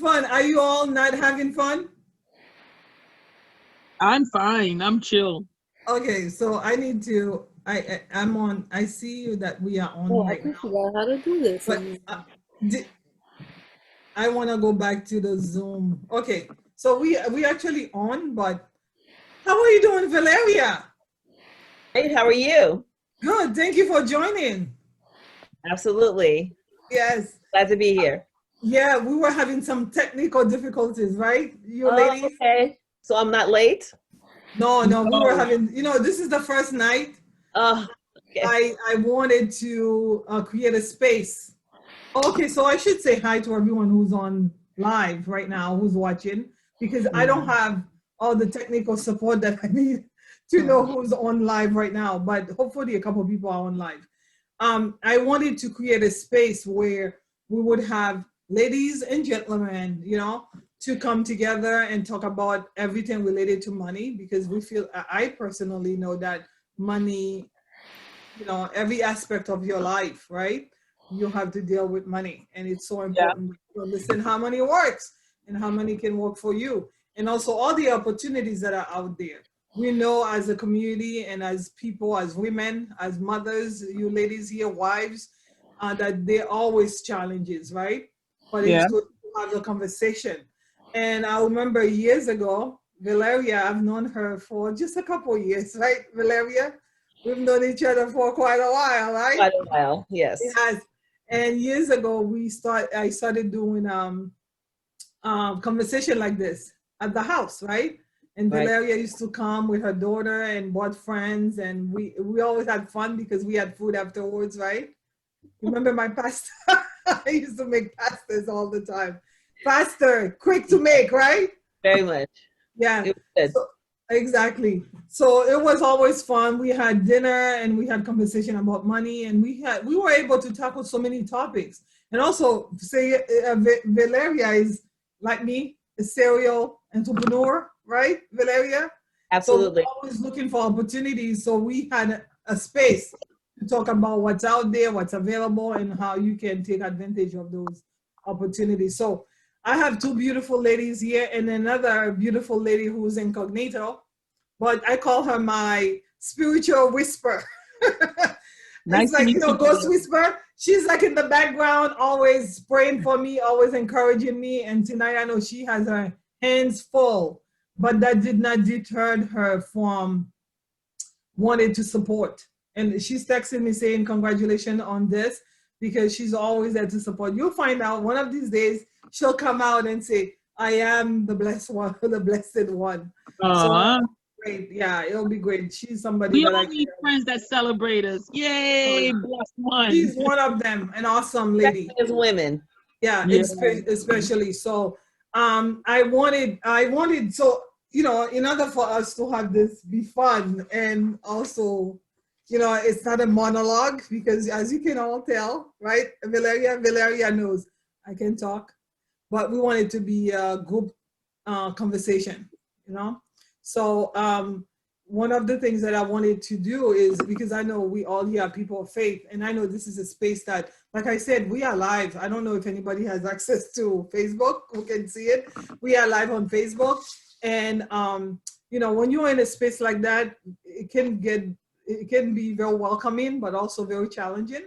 fun. Are you all not having fun? I'm fine. I'm chill. Okay, so I need to. I'm on. I see you that we are on Oh, I right think now, you got how to do this. but di- I want to go back to the Zoom. Okay, so we actually on, but how are you doing, Valeria? Hey, how are you? Good. Thank you for joining. Absolutely. Yes. Glad to be here. Yeah, we were having some technical difficulties, right? You Oh, ladies? okay. So I'm not late? No, we were No. having, this is the first night. Oh, okay. I wanted to create a space. Okay, so I should say hi to everyone who's on live right now, who's watching, because I don't have all the technical support that I need to know who's on live right now, but hopefully a couple of people are on live. I wanted to create a space where we would have ladies and gentlemen, to come together and talk about everything related to money, because we feel, I personally know that money, every aspect of your life, right? You have to deal with money, and it's so Yeah. important to understand how money works and how money can work for you, and also all the opportunities that are out there. We know as a community and as people, as women, as mothers, you ladies here, wives, that there are always challenges, right? But it's Yeah. good to have a conversation. And I remember years ago, Valeria, I've known her for just a couple of years, right, Valeria? We've known each other for quite a while, right? Quite a while, yes. It has. And years ago, I started doing conversation like this at the house, right? And Right. Valeria used to come with her daughter and brought friends, and we always had fun because we had food afterwards, right? Remember my pasta? I used to make pastas all the time. Faster, quick to make, right? Very much. Yeah. It was good. So, exactly. So it was always fun. We had dinner and we had conversation about money, and we were able to tackle so many topics. And also, say Valeria is like me, a serial entrepreneur, right, Valeria? So we're Absolutely. always looking for opportunities. So we had a space to talk about what's out there, what's available, and how you can take advantage of those opportunities. So I have two beautiful ladies here and another beautiful lady who's incognito, but I call her my spiritual whisper. Nice It's to like, meet you. ghost whisper. She's like in the background, always praying for me, always encouraging me. And tonight I know she has her hands full, but that did not deter her from wanting to support. And she's texting me saying, congratulations on this, because she's always there to support. You'll find out one of these days, she'll come out and say, I am the blessed one, the blessed one. So great. Yeah, it'll be great. She's somebody We that all I need care. friends that celebrate us. Yay, blessed one. She's one of them, an awesome lady. As women. Yeah, Yeah. especially. So I wanted, so, in order for us to have this be fun, and also, it's not a monologue, because as you can all tell, right, Valeria knows I can talk, but we want it to be a group conversation, you know. So one of the things that I wanted to do is, because I know we all here are people of faith, and I know this is a space that, like I said, we are live. I don't know if anybody has access to Facebook who can see it. We are live on Facebook, and when you're in a space like that, it can be very welcoming, but also very challenging.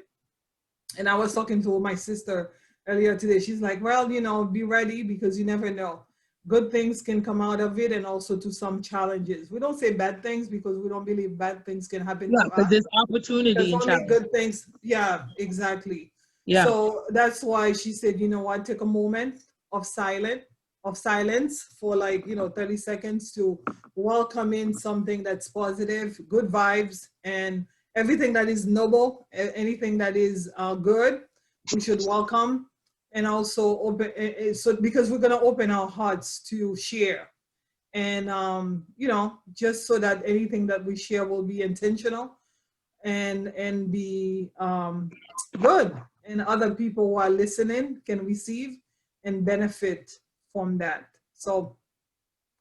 And I was talking to my sister earlier today. She's like, well, be ready, because you never know. Good things can come out of it, and also to some challenges. We don't say bad things, because we don't believe bad things can happen Yeah, to because us. there's There's opportunity in only challenge. good things. Yeah, exactly. Yeah. So that's why she said, you know what, take a moment of silence for 30 seconds to welcome in something that's positive, good vibes, and everything that is noble, anything that is good, we should welcome. And also open, so because we're going to open our hearts to share, and just so that anything that we share will be intentional, and be good, and other people who are listening can receive and benefit from that. So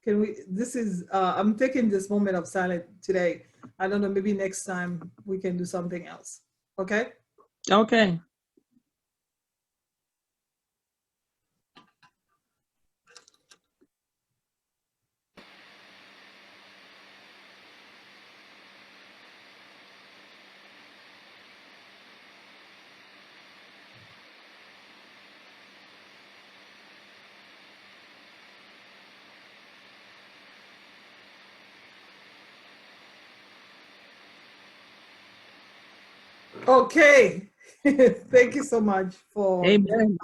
can we, this is I'm taking this moment of silence today. I don't know, maybe next time we can do something else. Okay. Okay. Okay. Thank you so much for Amen.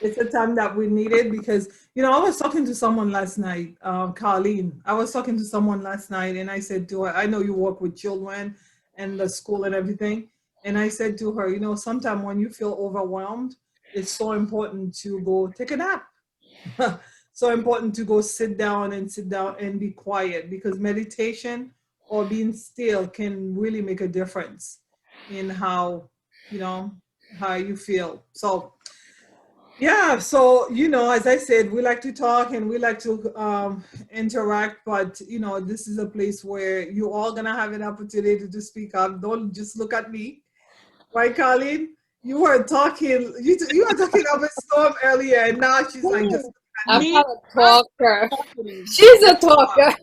it's a time that we needed because I was talking to someone last night, Carlene. I was talking to someone last night and I said to her, I know you work with children and the school and everything. And I said to her, sometimes when you feel overwhelmed, it's so important to go take a nap. So important to go sit down and be quiet because meditation or being still can really make a difference in you know how you feel. So yeah, so as I said, we like to talk and we like to interact, but this is a place where you all gonna have an opportunity to speak up. Don't just look at me, right, Colleen? You were talking, you were talking of a storm earlier, and now she's like, just look at I'm me. not a talker. Talkative. She's a talker.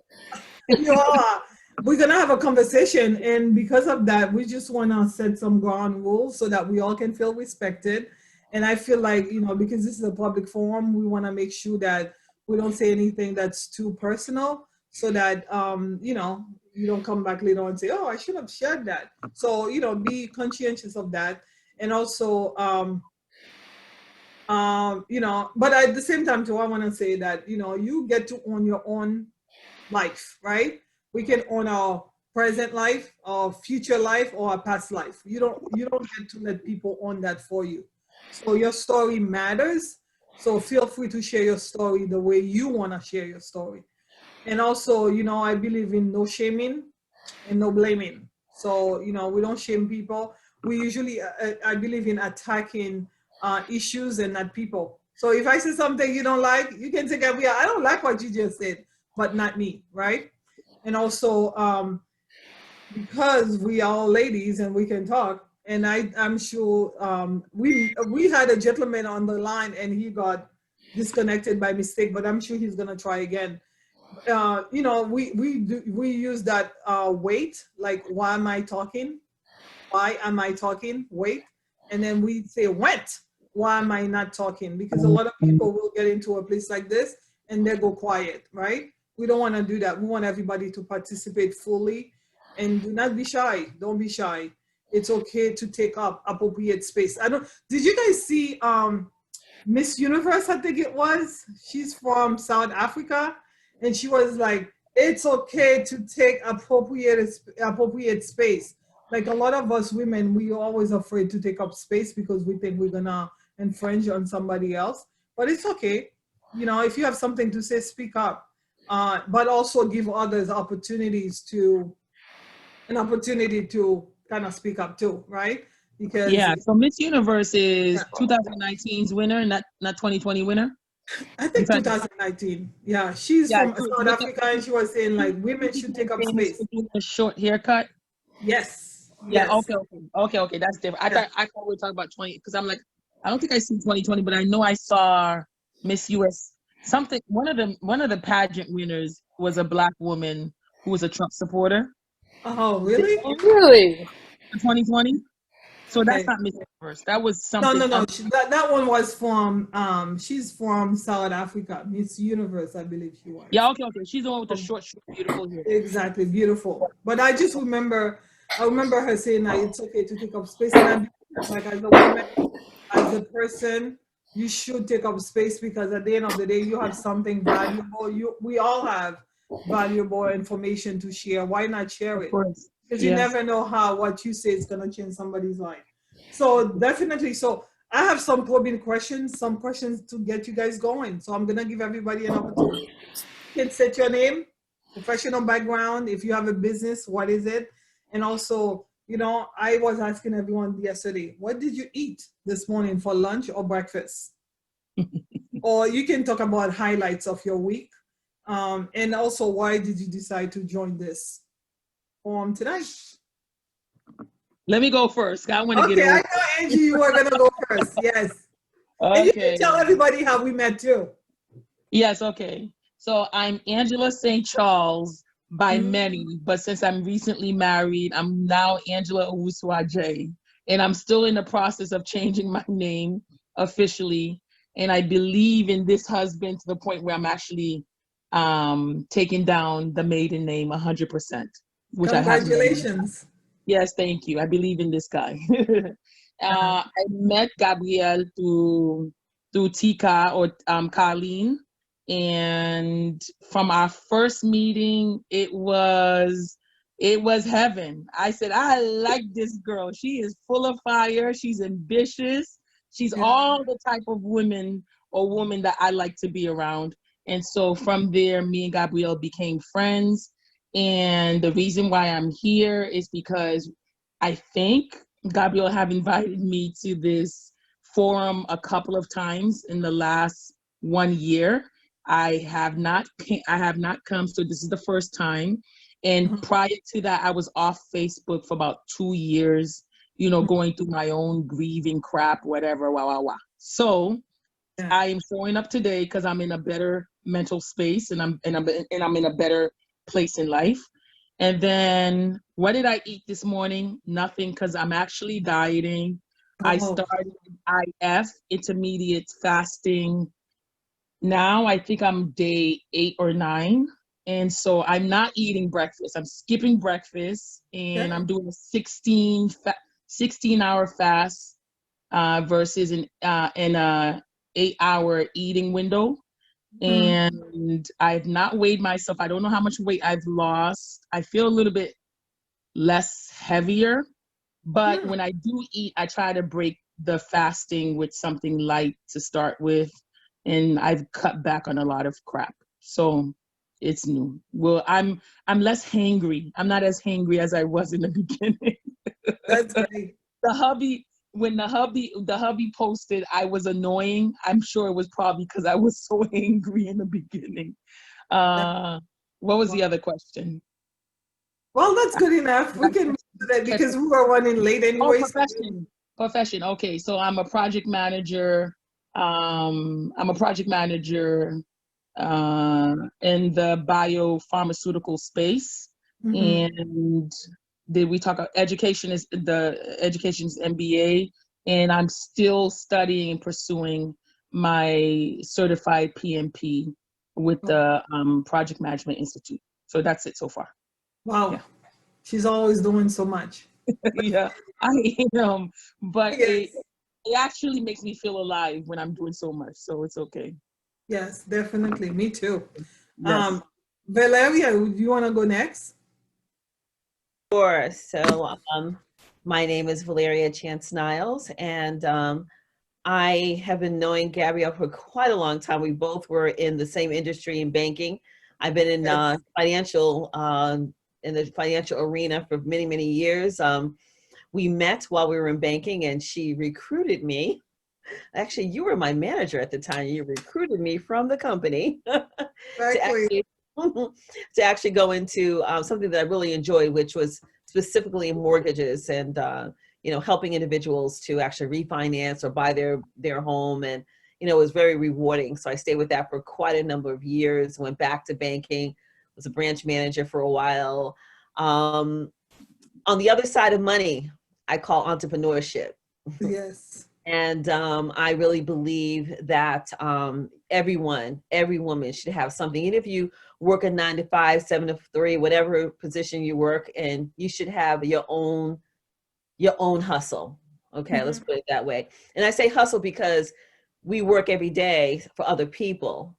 You are. We're gonna have a conversation, and because of that, we just wanna set some ground rules so that we all can feel respected. And I feel like because this is a public forum, we want to make sure that we don't say anything that's too personal, so that you don't come back later on and say, "Oh, I should have shared that." So be conscientious of that, and also but at the same time too, I want to say that you get to own your own life, right? We can own our present life, our future life, or our past life. You don't get to let people own that for you. So your story matters. So feel free to share your story the way you want to share your story. And also, I believe in no shaming and no blaming. So, we don't shame people. We usually, I believe in attacking issues and not people. So if I say something you don't like, you can take it. I don't like what you just said, but not me, right? And also, because we are all ladies and we can talk, and I'm sure we had a gentleman on the line and he got disconnected by mistake, but I'm sure he's gonna try again. We use that wait, like why am I talking? Why am I talking? Wait, and then we say went. Why am I not talking? Because a lot of people will get into a place like this and they go quiet, right? We don't want to do that. We want everybody to participate fully and do not be shy. Don't be shy. It's okay to take up appropriate space. Did you guys see Miss Universe, I think it was? She's from South Africa and she was like, it's okay to take appropriate space. Like a lot of us women, we are always afraid to take up space because we think we're gonna infringe on somebody else. But it's okay. If you have something to say, speak up. But also give others an opportunity to kind of speak up too, right? Because Yeah, so Miss Universe is Yeah. 2019's winner, not 2020 winner. I think 2019. Yeah, she's Yeah, from South Africa, and she was saying like women should take up famous space. for doing a short haircut. Yes. Yeah, Yes. okay, that's different. Yeah. I thought we were talking about 20 because I'm like, I don't think I see 2020, but I know I saw Miss US something. One of the pageant winners was a Black woman who was a Trump supporter Oh, really? Really? in 2020. So Okay. that's not Miss Universe. That was No, something. no, no. That one was from she's from South Africa. Miss Universe, I believe she was. Yeah, okay. She's the one with the short, beautiful hair. Exactly, beautiful. But I just remember her saying that it's okay to take up space, and I believe, like as a woman, as a person, you should take up space because at the end of the day, you have something valuable. We all have valuable information to share. Why not share Of it? course. Because you Yes. never know how what you say is gonna change somebody's life. So definitely. So I have some probing questions, to get you guys going. So I'm gonna give everybody an opportunity. You can set your name, professional background. If you have a business, what is it? And also, I was asking everyone yesterday, what did you eat this morning for lunch or breakfast? Or you can talk about highlights of your week. And also, why did you decide to join this forum tonight? Let me go first. I want to Okay, get I over. know, Angie, you were gonna go first. Yes. And you Okay. can tell everybody how we met too. Yes, okay. So I'm Angela St. Charles by Mhm. many, but since I'm recently married, I'm now Angela Owusu-Adjei, and I'm still in the process of changing my name officially. And I believe in this husband to the point where I'm actually taking down the maiden name 100%, which I haven't done yet. Congratulations. Yes, thank you. I believe in this guy. I met Gabrielle through Tika or Colleen, and from our first meeting, it was heaven. I said, I like this girl. She is full of fire. She's ambitious. She's Yeah. all the type of women or woman that I like to be around. And so from there, me and Gabrielle became friends. And the reason why I'm here is because I think Gabrielle have invited me to this forum a couple of times in the last 1 year. I have not come, so this is the first time. And prior to that, I was off Facebook for about 2 years, going through my own grieving crap, whatever, So Yeah. I am showing up today because I'm in a better mental space and I'm in a better place in life. And then what did I eat this morning? Nothing, because I'm actually dieting. I Oh. started IF, intermediate fasting. Now I think I'm day 8 or 9. And so I'm not eating breakfast. I'm skipping breakfast and I'm doing a 16-hour fast versus an 8-hour eating window. And I've not weighed myself. I don't know how much weight I've lost. I feel a little bit less heavier, but when I do eat, I try to break the fasting with something light to start with. And I've cut back on a lot of crap. So it's new. Well, I'm less hangry. I'm not as hangry as I was in the beginning. That's great. When the hubby posted I was annoying, I'm sure it was probably because I was so angry in the beginning. What was the other question? Well, that's good enough. We can do that because we were running late anyway. Profession. Okay, so I'm a project manager. In the biopharmaceutical space. And did we talk about education's MBA, and I'm still studying and pursuing my certified PMP with the Project Management Institute. So that's it so far. Wow. Yeah. She's always doing so much. Yeah, I am. But Yes. it actually makes me feel alive when I'm doing so much. So it's okay. Yes, definitely. Me too. Yes. Valeria, do you want to go next? Sure. So my name is Valeria Chance Niles, and I have been knowing Gabrielle for quite a long time. We both were in the same industry in banking. I've been in Yes. in the financial arena for many, many years. We met while we were in banking, and she recruited me. Actually, you were my manager at the time. You recruited me from the company Exactly. to actually go into something that I really enjoyed, which was specifically mortgages and helping individuals to actually refinance or buy their home. And it was very rewarding. So I stayed with that for quite a number of years. Went back to banking, was a branch manager for a while. On the other side of money, I call entrepreneurship. Yes. And I really believe that every woman should have something. Even if you work a 9 to 5, 7 to 3, whatever position you work in, you should have your own hustle. Okay, let's put it that way. And I say hustle because we work every day for other people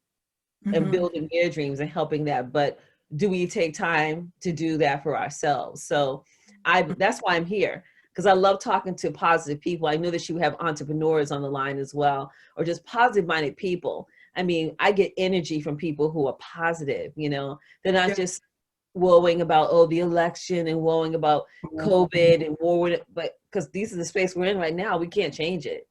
and building their dreams and helping that. But do we take time to do that for ourselves? So that's why I'm here. Because I love talking to positive people. I know that you have entrepreneurs on the line as well, or just positive-minded people. I mean, I get energy from people who are positive, They're not just woeing about, the election and woeing about COVID and war with it, but because these are the space we're in right now, we can't change it.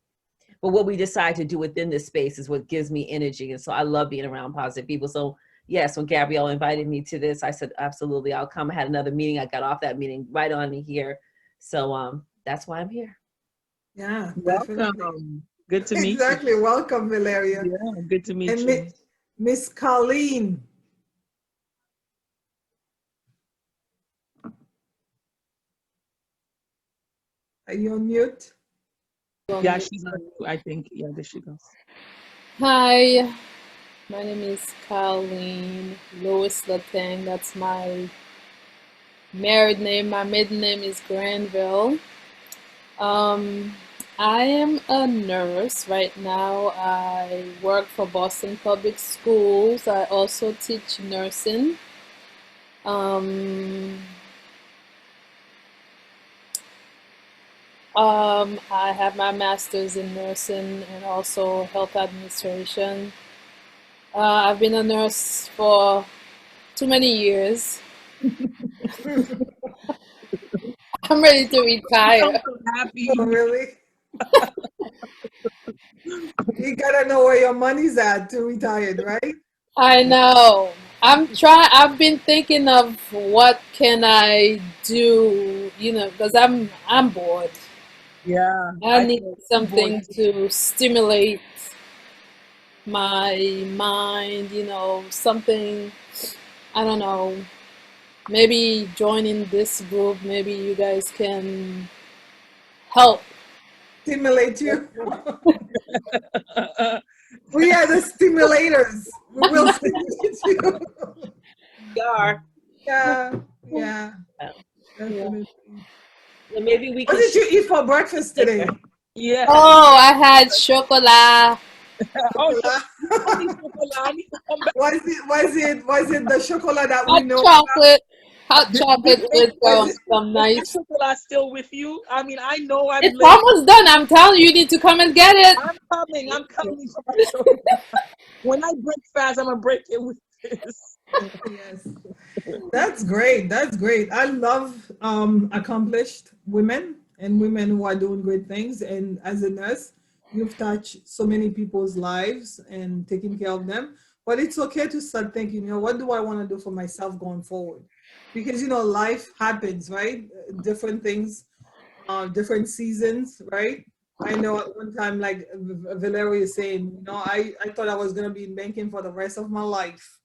But what we decide to do within this space is what gives me energy. And so I love being around positive people. So yes, when Gabrielle invited me to this, I said, absolutely, I'll come. I had another meeting. I got off that meeting right on me here. So that's why I'm here. Yeah, definitely. Welcome. Good to meet Exactly. you. Welcome, Valeria. Yeah, good to meet And you. Miss Colleen. Are you on mute? Yeah, she's on mute, I think. Yeah, there she goes. Hi, my name is Colleen Lois Lateng. That's my married name. My maiden name is Granville. Um, I am a nurse right now. I work for Boston Public Schools. I also teach nursing. Um, I have my master's in nursing and also health administration. I've been a nurse for too many years. I'm ready to I'm retire. so happy. Oh, really? You gotta know where your money's at to retire, right? I know. I've been thinking of what can I do, because I'm bored. Yeah, I I need feel bored. something to stimulate my mind, something, I don't know, maybe joining this group, maybe you guys can help. Stimulate you. We are the stimulators. We will stimulate you. We are. Yeah, yeah, Yeah. Yeah. definitely. And maybe we What can did share you eat for breakfast today? Yeah. Oh, I had chocolate. Oh, so Chocolate. you told me chocolate. I need to come back. Was it the chocolate that we Hot know about? chocolate. Hot chocolate with Was it some Is that nice. chocolate still with you? I mean, I know I'm It's late. almost done. I'm telling you, you need to come and get it. I'm coming. I'm coming for my chocolate. When I break fast, I'm gonna break it with this. yes. That's great. That's great. I love accomplished women and women who are doing great things. And as a nurse, you've touched so many people's lives and taking care of them. But it's okay to start thinking, what do I want to do for myself going forward? Because life happens, right? Different things, different seasons, right? I know at one time, like Valeria is saying, I thought I was gonna be in banking for the rest of my life,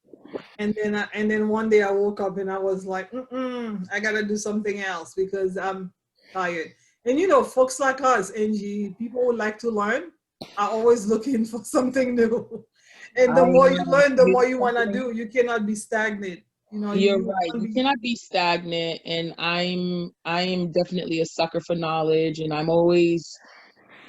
and then one day I woke up and I was like, I gotta do something else because I'm tired. And folks like us, Angie, people who like to learn, are always looking for something new. And the I more you know. learn, the You're more you wanna something. do. You cannot be stagnant. You're You right. can't You be. cannot be stagnant, and I'm definitely a sucker for knowledge, and I'm always,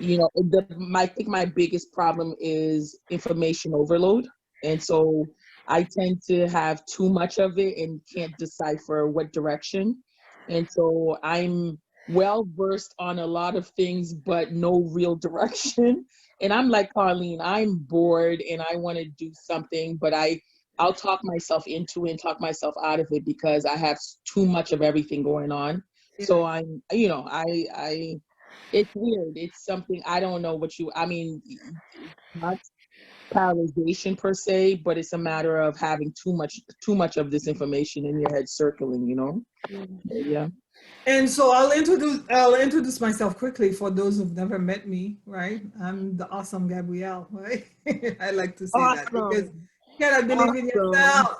I think my biggest problem is information overload, and so I tend to have too much of it and can't decipher what direction, and so I'm well versed on a lot of things, but no real direction. And I'm like Carlene, I'm bored and I want to do something, but I'll talk myself into it and talk myself out of it because I have too much of everything going on. Yeah. So I it's weird. It's something I don't know I mean, not paralyzation per se, but it's a matter of having too much of this information in your head circling, So, yeah. And so I'll introduce myself quickly for those who've never met me, right? I'm the awesome Gabrielle, right? I like to say that because Awesome. you gotta believe in Awesome.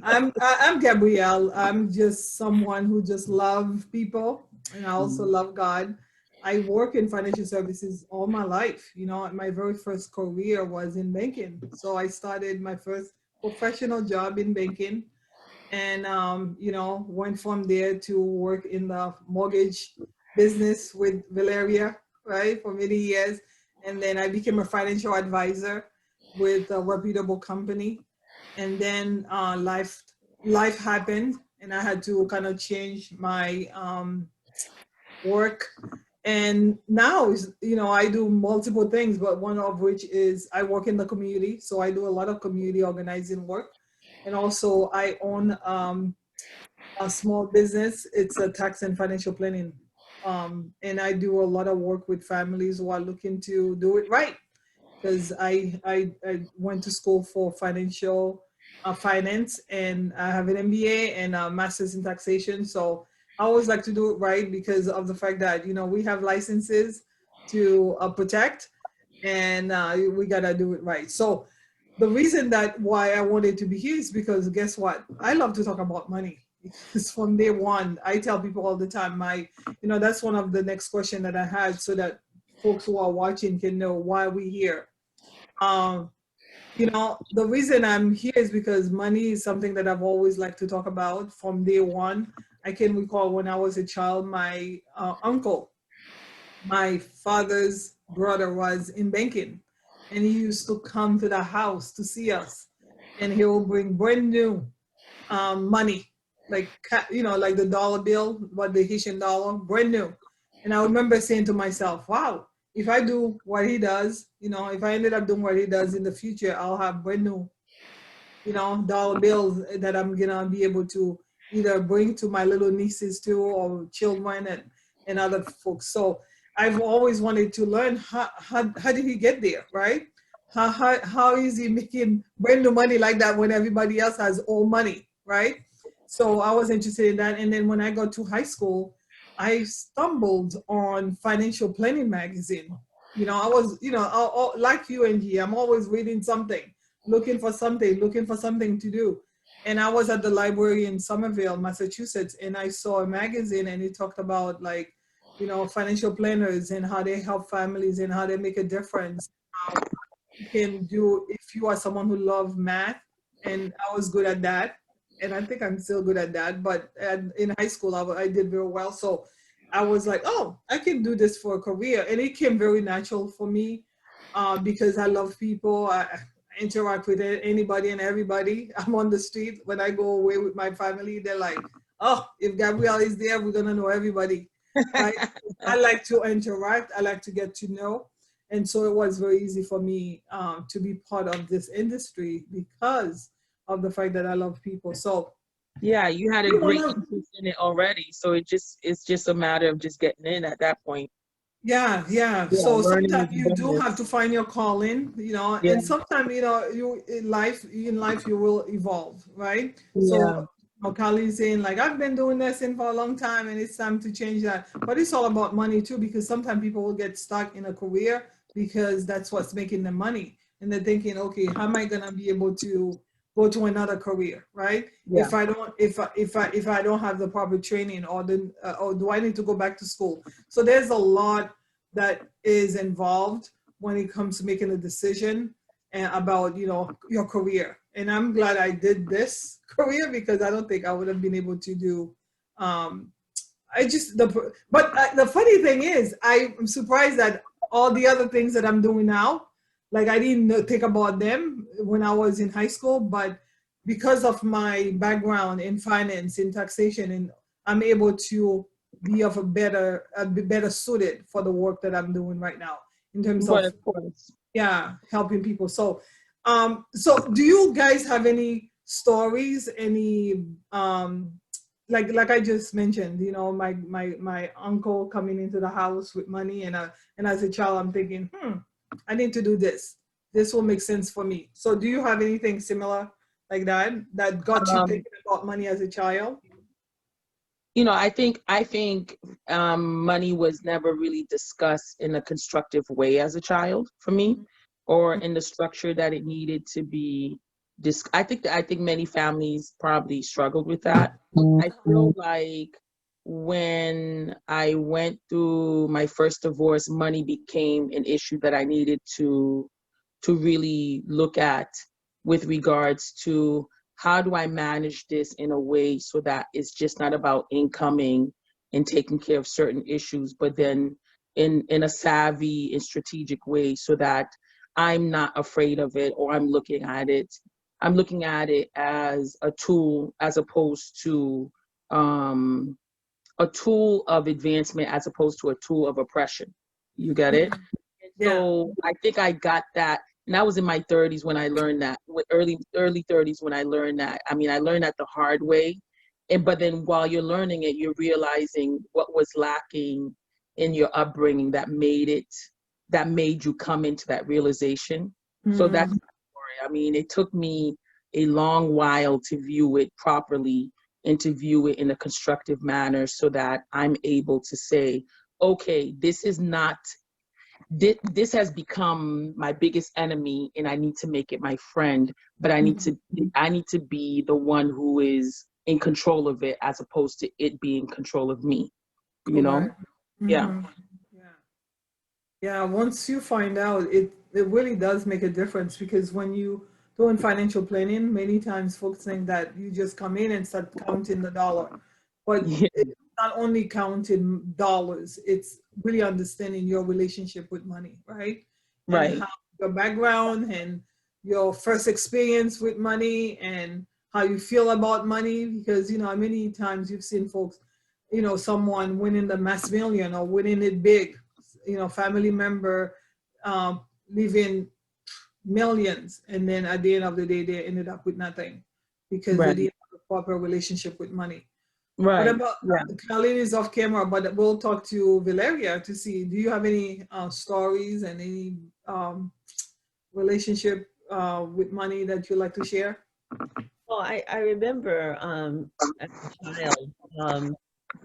yourself. I'm Gabrielle. I'm just someone who just loves people, and I also love God. I work in financial services all my life. My very first career was in banking. So I started my first professional job in banking, and went from there to work in the mortgage business with Valeria, right, for many years. And then I became a financial advisor with a reputable company. And then life happened, and I had to kind of change my work. And now I do multiple things, but one of which is I work in the community, so I do a lot of community organizing work. And also I own a small business. It's a tax and financial planning. And I do a lot of work with families who are looking to do it right. Because I went to school for financial finance, and I have an MBA and a master's in taxation. So I always like to do it right because of the fact that we have licenses to protect, and we gotta do it right. So the reason that why I wanted to be here is because guess what? I love to talk about money. Because from day one, I tell people all the time, that's one of the next question that I had so that folks who are watching can know why we here. Um, the reason I'm here is because money is something that I've always liked to talk about from day one. I can recall when I was a child, my uncle, my father's brother, was in banking, and he used to come to the house to see us, and he will bring brand new money, like like the dollar bill, what the Haitian dollar, brand new. And I remember saying to myself, "Wow, if I do what he does, if I ended up doing what he does in the future, I'll have brand new, dollar bills that I'm gonna be able to either bring to my little nieces too, or children and other folks." So I've always wanted to learn how did he get there, right? How is he making brand new money like that when everybody else has old money, right? So I was interested in that. And then when I got to high school, I stumbled on Financial Planning magazine. I was, like you, Angie, I'm always reading something, looking for something to do. And I was at the library in Somerville, Massachusetts, and I saw a magazine, and it talked about, like, financial planners and how they help families and how they make a difference. How you can do if you are someone who loves math, and I was good at that, and I think I'm still good at that. But in high school, I did very well, so I was like, oh, I can do this for a career, and it came very natural for me because I love people. I interact with anybody and everybody. I'm on the street when I go away with my family. They're like, oh, if Gabrielle is there, we're gonna know everybody. Right? I like to interact. I like to get to know. And so it was very easy for me to be part of this industry because of the fact that I love people. So Yeah, you had a you great wanna- interest in it already, so it's just a matter of just getting in at that point. yeah. Yeah, So learning sometimes is you do have bonus. to find your calling, Yeah, and sometimes, you in life you will evolve, right? yeah, So Kali is saying, like, I've been doing this in for a long time and it's time to change that. But it's all about money too, because sometimes people will get stuck in a career because that's what's making them money. And they're thinking, okay, how am I gonna be able to go to another career, right? yeah. If I don't have the proper training, or do I need to go back to school? So there's a lot that is involved when it comes to making a decision about your career. And I'm glad I did this career because I don't think I would have been able to do. I just the funny thing is I'm surprised that all the other things that I'm doing now, like, I didn't think about them when I was in high school, but because of my background in finance, in taxation, and I'm able to be better suited for the work that I'm doing right now in terms But of, of course, helping people. So do you guys have any stories, any like I just mentioned, my uncle coming into the house with money, and as a child I'm thinking, I need to do this. This will make sense for me. So do you have anything similar like that got you um, thinking about money as a child? I think money was never really discussed in a constructive way as a child for me, or in the structure that it needed to be. I think many families probably struggled with that. I feel like when I went through my first divorce, money became an issue that I needed to really look at with regards to how do I manage this in a way so that it's just not about incoming and taking care of certain issues, but then in a savvy and strategic way so that I'm not afraid of it, or I'm looking at it as a tool as opposed to a tool of advancement as opposed to a tool of oppression. You get it? Yeah. So I think I got that, and I was in my 30s when I learned that. With early 30s when I learned that. I mean, I learned that the hard way, but then while you're learning it, you're realizing what was lacking in your upbringing that made you come into that realization. So that's Mhm. my story. I mean, it took me a long while to view it properly and to view it in a constructive manner so that I'm able to say, okay, this has become my biggest enemy and I need to make it my friend, but I need to be the one who is in control of it as opposed to it being in control of me, you know? Correct. Yeah. Mhm. Yeah. Yeah, once you find out, it really does make a difference, because when you doing financial planning, many times folks think that you just come in and start counting the dollar. But Yeah. it's not only counting dollars, it's really understanding your relationship with money, right? And Right. how your background and your first experience with money and how you feel about money. Because, many times you've seen folks, someone winning the mass million or winning it big, family member leaving millions. And then at the end of the day, they ended up with nothing because they Right. didn't have a proper relationship with money. What Right. about Yeah. Colleen is off camera, but we'll talk to Valeria to see. Do you have any stories and any relationship with money that you'd like to share? Well, I remember as a child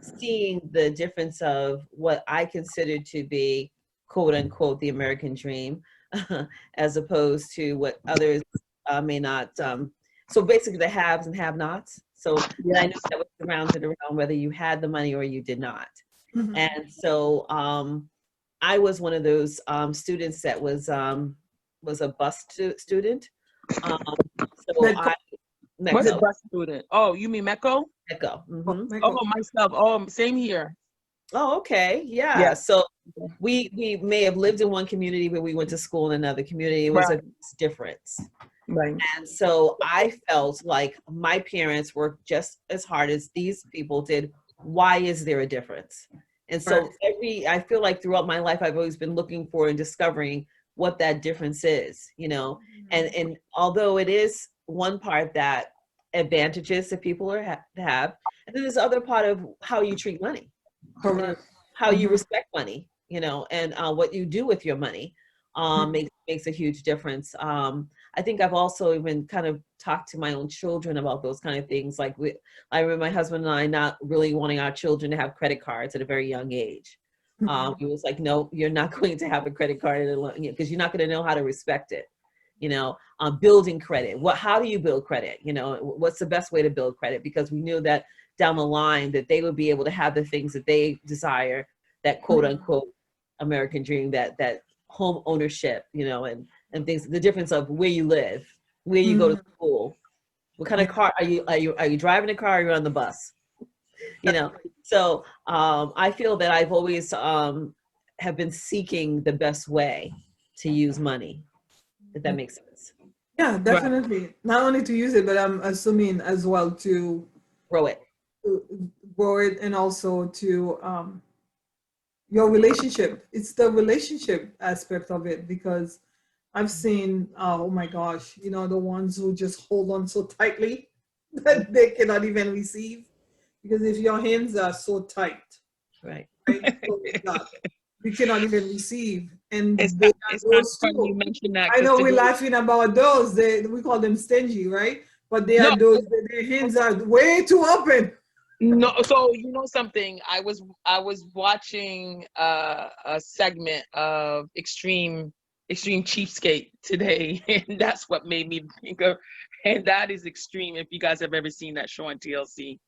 seeing the difference of what I considered to be quote unquote the American dream as opposed to what others may not. So basically, the haves and have nots. So and I Yeah. knew that was surrounded around whether you had the money or you did not. Mhm. And so I was one of those students that was a bus student. Um, so Medco. I What's a Mecco, bus student? Oh, you mean Mecco? Mecco. Oh, Hmm. Oh, Medco. myself. Oh, same here. Oh, okay, yeah. Yeah. So we may have lived in one community, but we went to school in another community. It was Right. a difference. Right. And so I felt like my parents worked just as hard as these people did. Why is there a difference? And so I feel like throughout my life, I've always been looking for and discovering what that difference is, and although it is one part that advantages that people have, and then there's the other part of how you treat money, Correct. how you Mhm. respect money, and what you do with your money Mhm. makes a huge difference. I think I've also even kind of talked to my own children about those kind of things. Like I remember my husband and I not really wanting our children to have credit cards at a very young age. It was like, no, you're not going to have a credit card because you're not going to know how to respect it. Building credit. How do you build credit? What's the best way to build credit? Because we knew that down the line that they would be able to have the things that they desire, that quote unquote American dream, that home ownership, and things. The difference of where you live, where you go to school, what kind of car are you driving a car? Or are you on the bus? So I feel that I've always have been seeking the best way to use money, if that makes sense. Yeah, Right. definitely. Not only to use it, but I'm assuming as well to Grow it. grow it and also to your relationship. It's the relationship aspect of it because I've seen, oh my gosh, the ones who just hold on so tightly that they cannot even receive. Because if your hands are so tight, Right. right, so that you cannot even receive. And It's they are it's kind of those funny you too. mentioned that I because know we're today, laughing about those. We call them stingy, right? But they no, are those, their hands are way too open. no. So you know something? I was watching a segment of Extreme Cheapskate today, and that's what made me think of. And that is extreme. If you guys have ever seen that show on TLC,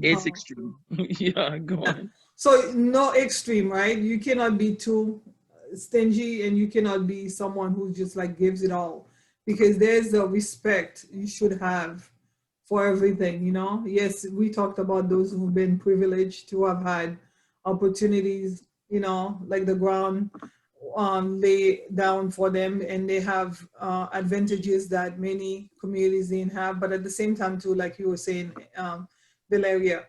it's Oh. extreme. Yeah, go on. So no extreme, right? You cannot be too stingy and you cannot be someone who just like gives it all because there's a respect you should have for everything, Yes, we talked about those who've been privileged to have had opportunities, like the ground lay down for them and they have advantages that many communities didn't have. But at the same time too, like you were saying, Valeria,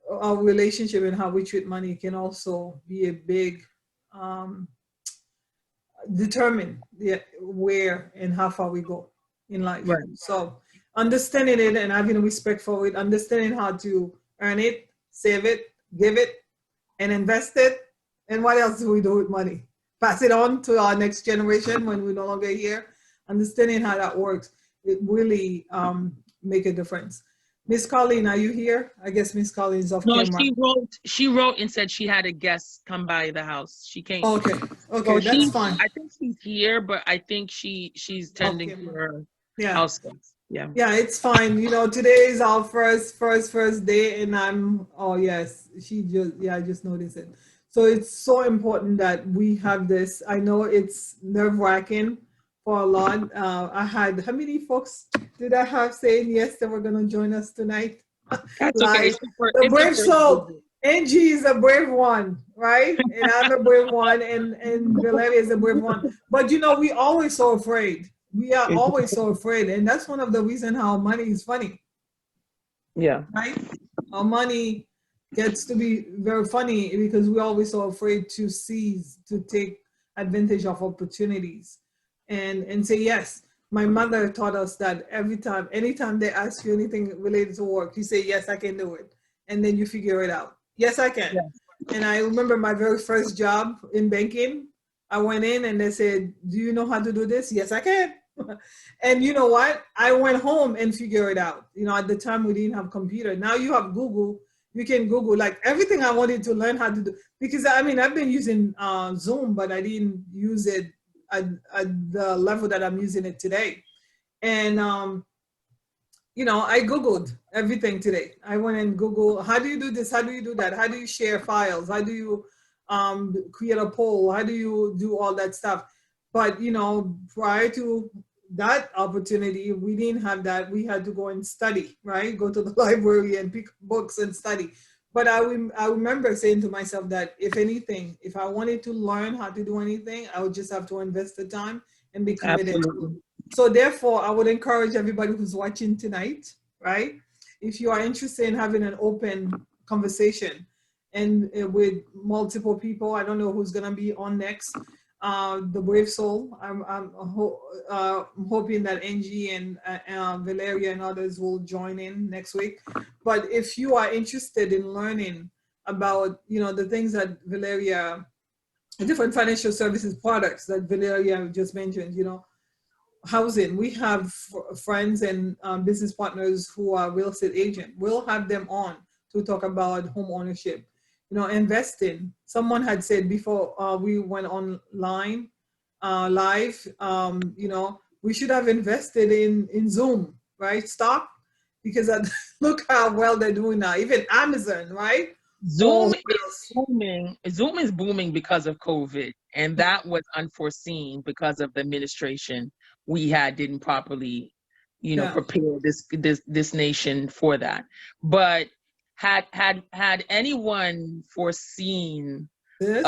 our relationship and how we treat money can also be a big um, determine where and how far we go in life. Right. So understanding it and having respect for it, understanding how to earn it, save it, give it, and invest it. And what else do we do with money? Pass it on to our next generation when we're no longer here. Understanding how that works, it really make a difference. Miss Colleen, are you here? I guess Miss Colleen is off No, camera. she wrote and said she had a guest come by the house. She can't. Okay, So that's fine. I think she's here, but I think she's tending to camera. her Yeah, house guests. Yeah. yeah, it's fine. Today is our first day, and oh yes, I just noticed it. So it's so important that we have this. I know it's nerve-wracking for a lot. I had, how many folks did I have saying yes, they were going to join us tonight? That's okay. Like the It's brave your first soul. visit. Angie is a brave one, right? And I'm a brave one, and Valeria is a brave one. But you know, we always so afraid. We are always so afraid, and that's one of the reasons how money is funny, Yeah. right? Our money gets to be very funny because we're always so afraid to seize, to take advantage of opportunities, and say yes. My mother taught us that every time, anytime they ask you anything related to work, you say yes, I can do it, and then you figure it out. Yes, I can. Yeah. And I remember my very first job in banking. I went in and they said, "Do you know how to do this?" Yes, I can. And you know what? I went home and figured it out. You know, at the time we didn't have computer. Now you have Google. You can Google like everything I wanted to learn how to do. Because I mean, I've been using Zoom, but I didn't use it at the level that I'm using it today. And you know, I Googled everything today. I went and Google, how do you do this? How do you do that? How do you share files? How do you create a poll? How do you do all that stuff? But, you know, prior to that opportunity, we didn't have that. We had to go and study, right? Go to the library and pick books and study. But I remember saying to myself that if anything, if I wanted to learn how to do anything, I would just have to invest the time and be committed to it. Absolutely. So therefore, I would encourage everybody who's watching tonight, right? If you are interested in having an open conversation and with multiple people, I don't know who's gonna be on next. The Brave Soul. I'm hoping that Angie and Valeria and others will join in next week. But if you are interested in learning about, you know, the things that Valeria, different financial services products that Valeria just mentioned, you know, housing. We have friends and business partners who are real estate agents. We'll have them on to talk about home ownership. You know, investing. Someone had said before we went online live. You know, we should have invested in Zoom, right? Stock, because look how well they're doing now. Even Amazon, right? Zoom is booming. Zoom is booming because of COVID, and that was unforeseen because of the administration we had didn't properly, you know, Yeah. prepare this nation for that. But had anyone foreseen This.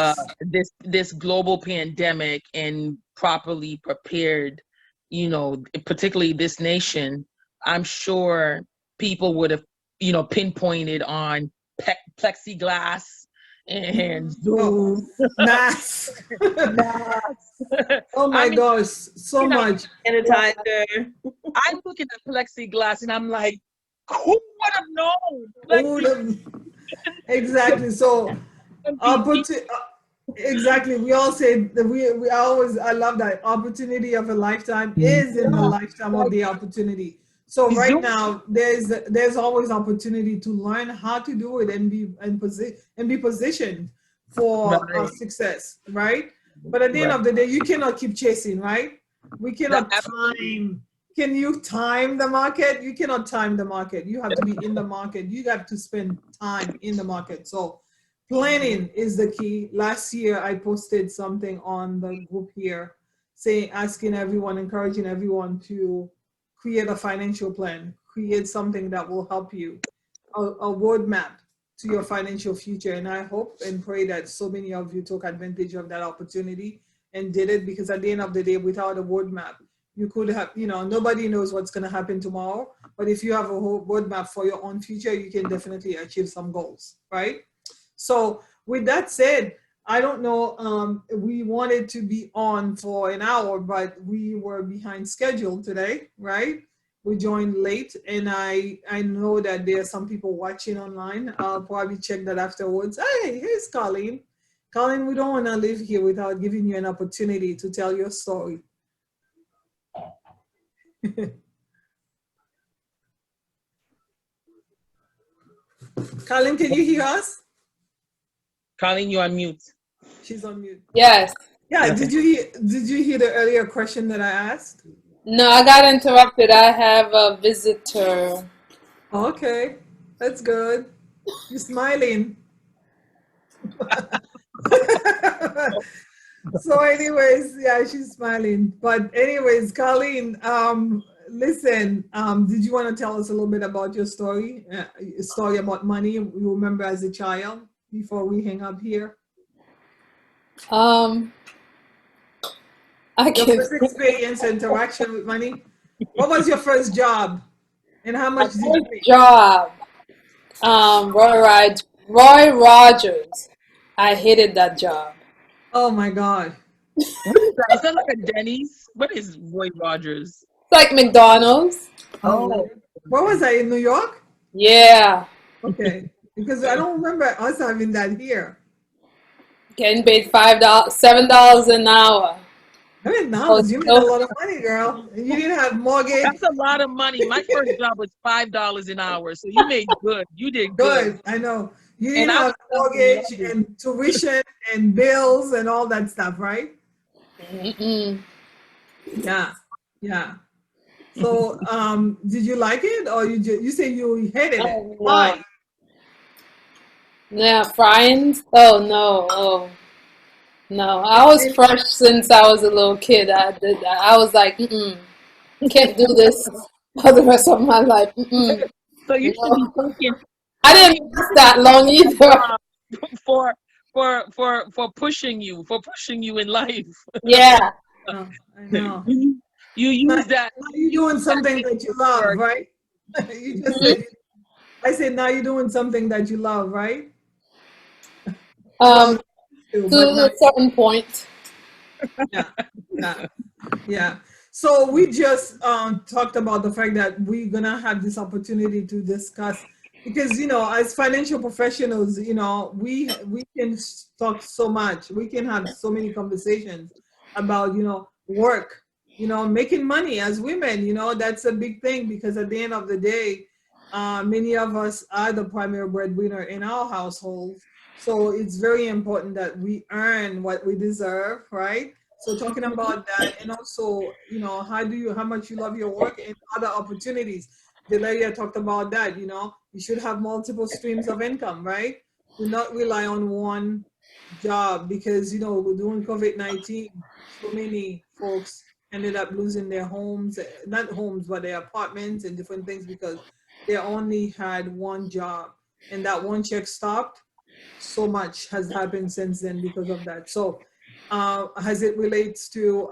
this global pandemic and properly prepared, you know, particularly this nation, I'm sure people would have, you know, pinpointed on plexiglass and Oh, Zoom. mask. Masks. Oh my I mean, gosh, so you know, much. Sanitizer. I'm looking at plexiglass and I'm like, who would have known? Oh, exactly. So, Plexiglass. exactly. We all say that we always, I love that opportunity of a lifetime is in the Yeah, lifetime of like the opportunity. So right Zoom. now there's always opportunity to learn how to do it and be positioned for Right, success, right? But at the end right. of the day, you cannot keep chasing, right? We That cannot absolutely. time. Can you time the market? You cannot time the market. You have to be in the market. You have to spend time in the market. So planning is the key. Last year, I posted something on the group here saying, asking everyone, encouraging everyone to create a financial plan, create something that will help you, a roadmap to your financial future. And I hope and pray that so many of you took advantage of that opportunity and did it, because at the end of the day, without a roadmap, you could have, you know, nobody knows what's going to happen tomorrow. But if you have a whole roadmap for your own future, you can definitely achieve some goals, right? So with that said, I don't know, we wanted to be on for an hour, but we were behind schedule today, right? We joined late, and I know that there are some people watching online. I'll probably check that afterwards. Hey, here's Colleen. Colleen, we don't want to live here without giving you an opportunity to tell your story. Colleen, can you hear us? Colleen, you're on mute. She's on mute. Yes. Yeah, Okay. did you hear the earlier question that I asked? No, I got interrupted. I have a visitor. Okay, that's good. You're smiling. So anyways, yeah, she's smiling. But anyways, Colleen, listen, did you want to tell us a little bit about your story? A story about money you remember as a child before we hang up here? Um, I Your can. first experience, interaction with money. What was your first job, and how My much did you first make? job, Roy Rogers. I hated that job. Oh my God. What is that? Is that like a Denny's? What is Roy Rogers? It's like McDonald's. Oh, Oh, really? Where was I, in New York? Yeah, Okay, because I don't remember us having that here. getting paid $5, $7 an hour. Oh, $100, you made a no. lot of money, girl. You didn't have mortgage. that's a lot of money. My first job was $5 an hour, so you made good. You did good, Good, I know. You and didn't I was have still in mortgage love. and tuition and bills and all that stuff, right? Mm-mm. Yeah, yeah. So, did you like it, or you say you hated it? Oh no. Why? Yeah, frying. Oh no. Oh no. I was And fresh since I was a little kid. I did that. I was like, mm-mm, can't do this for the rest of my life. Mm-mm. So you should be No. thanking. I You should be didn't last that long either. for for pushing you in life. Yeah. oh, I know. You you Now, use that now you're doing something hate that you love, for right? You just Mhm. said. I said now you're doing something that you love, right? Well, Um, you do, to but not. a certain point. Yeah, yeah. Yeah. So we just talked about the fact that we're gonna have this opportunity to discuss, because as financial professionals, we can talk so much. We can have so many conversations about work, making money as women. That's a big thing, because at the end of the day, many of us are the primary breadwinner in our households. So it's very important that we earn what we deserve, right? So talking about that, and also, how much you love your work and other opportunities. Delaria talked about that. You should have multiple streams of income, right? Do not rely on one job, because during COVID-19, so many folks ended up losing their homes, not homes, but their apartments and different things, because they only had one job, and that one check stopped. So much has happened since then because of that. So, as it relates to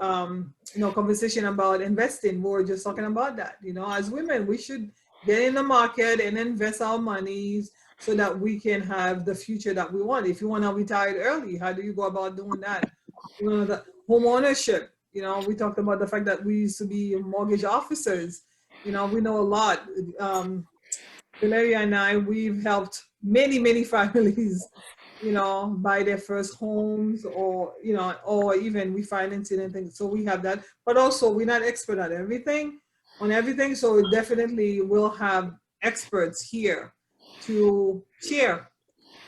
conversation about investing, we were just talking about that. As women, we should get in the market and invest our monies so that we can have the future that we want. If you want to retire early, how do you go about doing that? The home ownership. We talked about the fact that we used to be mortgage officers. We know a lot. Valeria and I, we've helped many, many families, buy their first homes, or even refinancing and things. So we have that, but also we're not expert at everything. So we definitely will have experts here to share.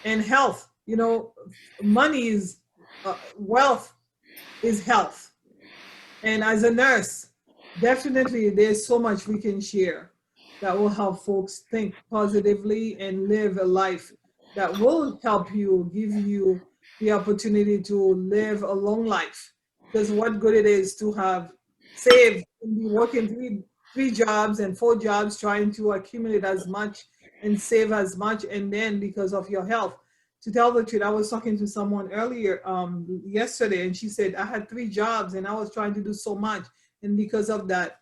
And health, money is wealth is health. And as a nurse, definitely there's so much we can share that will help folks think positively and live a life that will help you, give you the opportunity to live a long life. Because what good it is to have saved and be working three jobs and four jobs, trying to accumulate as much and save as much, and then because of your health. To tell the truth, I was talking to someone earlier yesterday, and she said I had three jobs and I was trying to do so much, and because of that,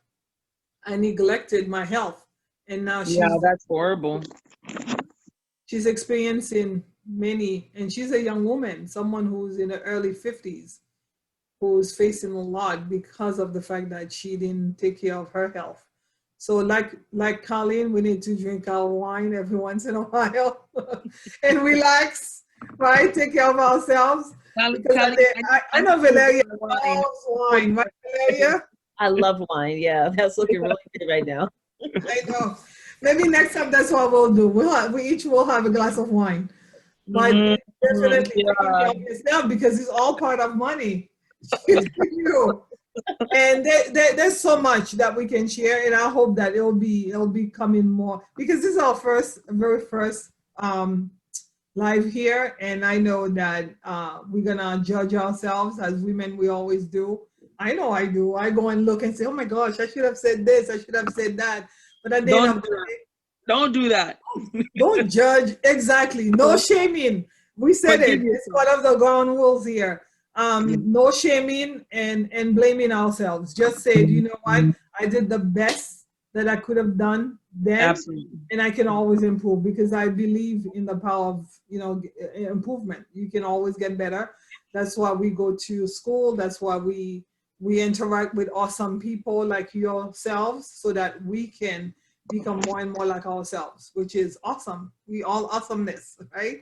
I neglected my health. And now Yeah, that's horrible. she's experiencing many, and she's a young woman, someone who's in her early 50s, who's facing a lot because of the fact that she didn't take care of her health. So like Colleen, we need to drink our wine every once in a while and relax, right? Take care of ourselves. Because Callie, I I know need you to Valeria get a wine. loves wine, right, Valeria? I love wine. Yeah, that's looking really good right now. I know. Maybe next time that's what we'll do. We each will have a glass of wine. But Mhm. definitely taking care Yeah. of yourself, because it's all part of money. It's for you. And there's so much that we can share, and I hope that it'll be coming more, because this is our very first live here, and I know that we're gonna judge ourselves as women. We always do I know I do. I go and look and say, oh my gosh, I should have said this, I should have said that. But at the end Don't of do the that. day, Don't do that. don't judge. Exactly. No shaming. We said Forgive it. It's yourself. one of the ground rules here. Yeah. No shaming and blaming ourselves. Just say, you know what? I did the best that I could have done then, Absolutely. and I can always improve because I believe in the power of, you know, improvement. You can always get better. That's why we go to school. That's why we interact with awesome people like yourselves so that we can become more and more like ourselves, which is awesome. We all awesomeness, right?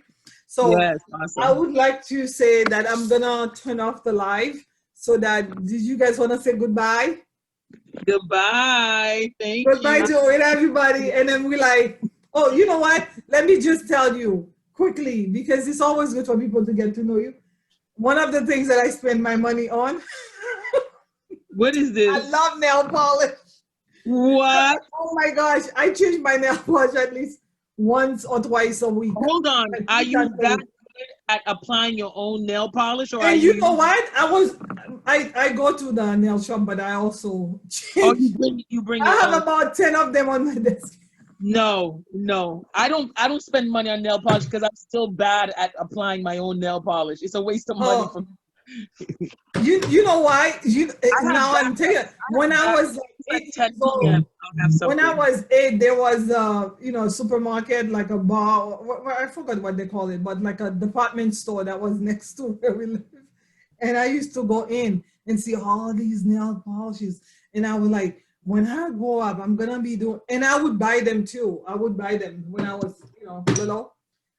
So Yes, I awesome. would like to say that I'm gonna turn off the live so that, did you guys want to say goodbye? Goodbye. Thank Goodbye you. to it, everybody. And then we like, oh, you know what? Let me just tell you quickly, because it's always good for people to get to know you. One of the things that I spend my money on, What is I this? love nail polish. What? Oh my gosh, I change my nail polish at least once or twice a week. Hold on. At Are least you once a that week. good at applying your own nail polish, or are And you you? know what? I go to the nail shop, but I also Oh, change. you bring I your have own. about 10 of them on my desk. No, no. I don't spend money on nail polish because I'm still bad at applying my own nail polish. It's a waste of money Oh, for you know why? I have Now bad I'm telling you, when I bad- was like it's like 8 10 years old, p.m. I'll have when I something. was 8, there was you know, supermarket, like a bar, I forgot what they call it, but like a department store that was next to where we live. And I used to go in and see all these nail polishes. And I was like, when I grow up, I'm gonna be doing, and I would buy them too. I would buy them when I was, you know, little.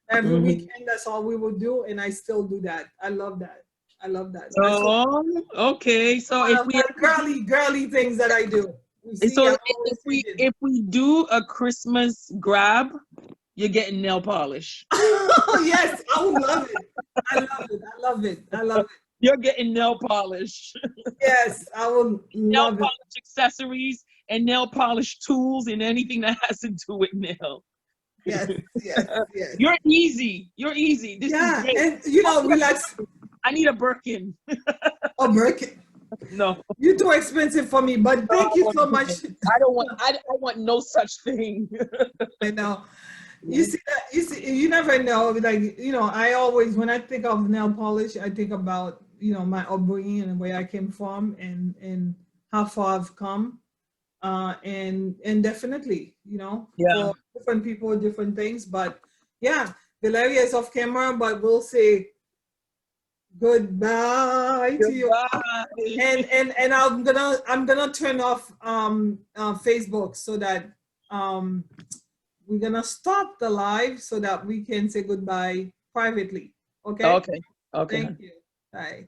Every Mhm. weekend, that's all we would do, and I still do that. I love that. I love that. That's Oh, okay. So one if of we my girly things that I do. You see, so I'm always changing. if we do a Christmas grab, you're getting nail polish. Yes, I would love it. I love it. I love it. I love it. You're getting nail polish. Yes, I would Nail love it. polish accessories and nail polish tools and anything that has to do with nail. Yes, yes, yes. You're easy. You're easy. This is Yeah, great. and you know, relax. I need a Birkin. Oh, Birkin, No. you're too expensive for me, but thank you so much. I don't want. I want no such thing. I know. You see that? You see, you never know. Like, you know, I always, when I think of nail polish, I think about, you know, my upbringing and where I came from and how far I've come. And definitely, you know, Yeah. for different people, different things. But yeah, Valeria is off camera, but we'll say goodbye to you. Goodbye. And I'm gonna turn off Facebook so that we're gonna stop the live so that we can say goodbye privately. Okay. Okay. Okay. Thank you. Bye.